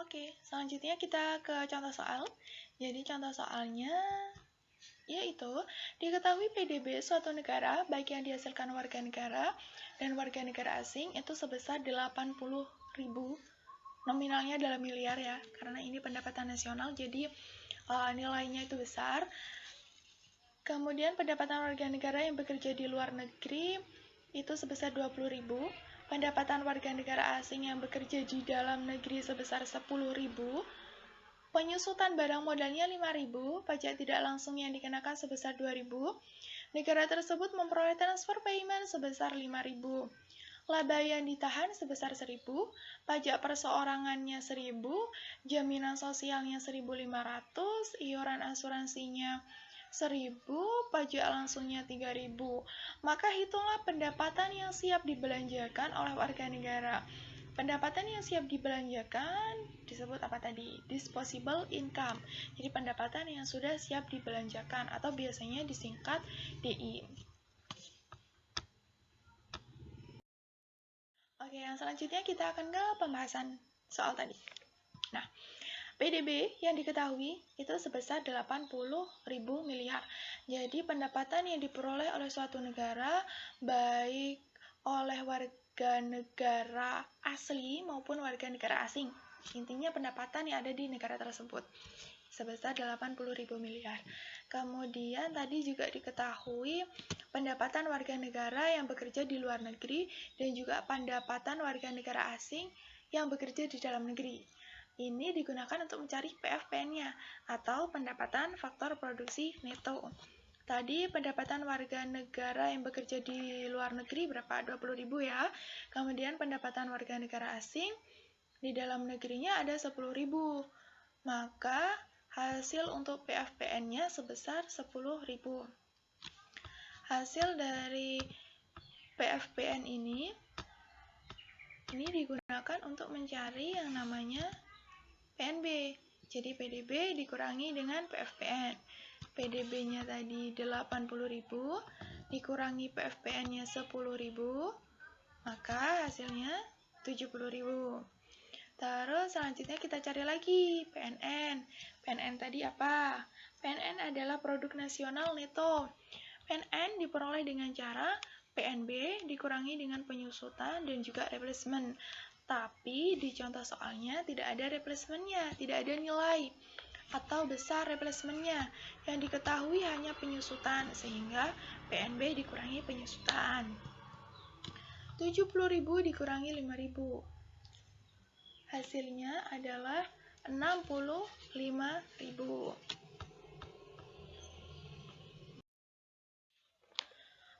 Oke, selanjutnya kita ke contoh soal. Jadi contoh soalnya yaitu diketahui PDB suatu negara baik yang dihasilkan warga negara dan warga negara asing itu sebesar 80.000, nominalnya dalam miliar ya, karena ini pendapatan nasional jadi nilainya itu besar. Kemudian pendapatan warga negara yang bekerja di luar negeri itu sebesar 20.000, pendapatan warga negara asing yang bekerja di dalam negeri sebesar 10.000, penyusutan barang modalnya 5.000, pajak tidak langsung yang dikenakan sebesar 2.000, negara tersebut memperoleh transfer payment sebesar 5.000, laba yang ditahan sebesar 1.000, pajak perseorangannya 1.000, jaminan sosialnya 1.500, iuran asuransinya 1.000, pajak langsungnya 3.000. Maka hitunglah pendapatan yang siap dibelanjakan oleh warga negara. Pendapatan yang siap dibelanjakan disebut apa tadi? Disposable income. Jadi pendapatan yang sudah siap dibelanjakan atau biasanya disingkat DI. Oke, yang selanjutnya kita akan ke pembahasan soal tadi. Nah, PDB yang diketahui itu sebesar 80.000 miliar. Jadi pendapatan yang diperoleh oleh suatu negara baik oleh warga negara asli maupun warga negara asing. Intinya pendapatan yang ada di negara tersebut sebesar 80.000 miliar. Kemudian tadi juga diketahui pendapatan warga negara yang bekerja di luar negeri dan juga pendapatan warga negara asing yang bekerja di dalam negeri. Ini digunakan untuk mencari PFPN-nya atau pendapatan faktor produksi neto. Tadi pendapatan warga negara yang bekerja di luar negeri berapa? 20.000 ya. Kemudian pendapatan warga negara asing di dalam negerinya ada 10.000. Maka hasil untuk PFPN-nya sebesar 10.000. Hasil dari PFPN ini digunakan untuk mencari yang namanya PNB. Jadi PDB dikurangi dengan PFPN. PDB-nya tadi 80.000 dikurangi PFPN-nya 10.000, maka hasilnya 70.000. Terus selanjutnya kita cari lagi PNN. PNN tadi apa? PNN adalah produk nasional neto. PNN diperoleh dengan cara PNB dikurangi dengan penyusutan dan juga replacement. Tapi di contoh soalnya tidak ada replacement-nya, tidak ada nilai atau besar replacement-nya. Yang diketahui hanya penyusutan, sehingga PNB dikurangi penyusutan. 70.000 dikurangi 5.000. Hasilnya adalah 65.000.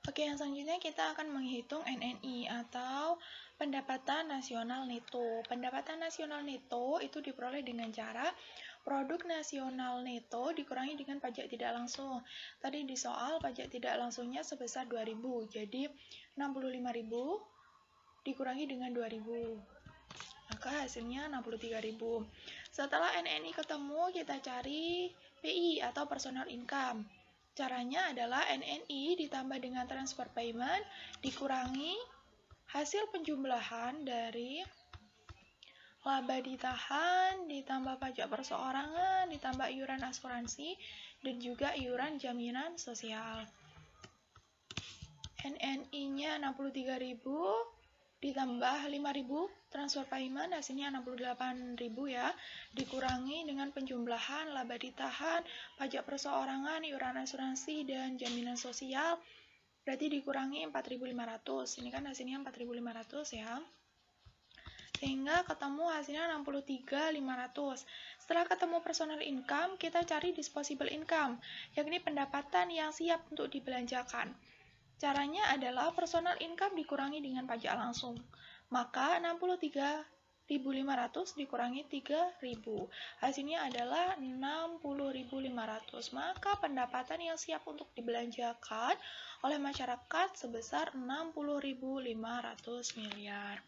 Oke, yang selanjutnya kita akan menghitung NNI atau pendapatan nasional neto. Pendapatan nasional neto itu diperoleh dengan cara produk nasional neto dikurangi dengan pajak tidak langsung. Tadi di soal pajak tidak langsungnya sebesar 2.000, jadi 65.000 dikurangi dengan 2.000. Maka hasilnya 63.000. Setelah NNI ketemu, kita cari PI atau personal income. Caranya adalah NNI ditambah dengan transfer payment dikurangi hasil penjumlahan dari laba ditahan ditambah pajak perseorangan ditambah iuran asuransi dan juga iuran jaminan sosial. NNI-nya 63.000 ditambah 5.000 transfer payment hasilnya 68.000 ya, dikurangi dengan penjumlahan laba ditahan, pajak perseorangan, iuran asuransi dan jaminan sosial, berarti dikurangi 4.500. Ini kan hasilnya 4.500 ya. Sehingga ketemu hasilnya 63.500. Setelah ketemu personal income, kita cari disposable income, yakni pendapatan yang siap untuk dibelanjakan. Caranya adalah personal income dikurangi dengan pajak langsung. Maka 63.500 dikurangi 3.000. Hasilnya adalah 60.500. Maka pendapatan yang siap untuk dibelanjakan oleh masyarakat sebesar 60.500 miliar.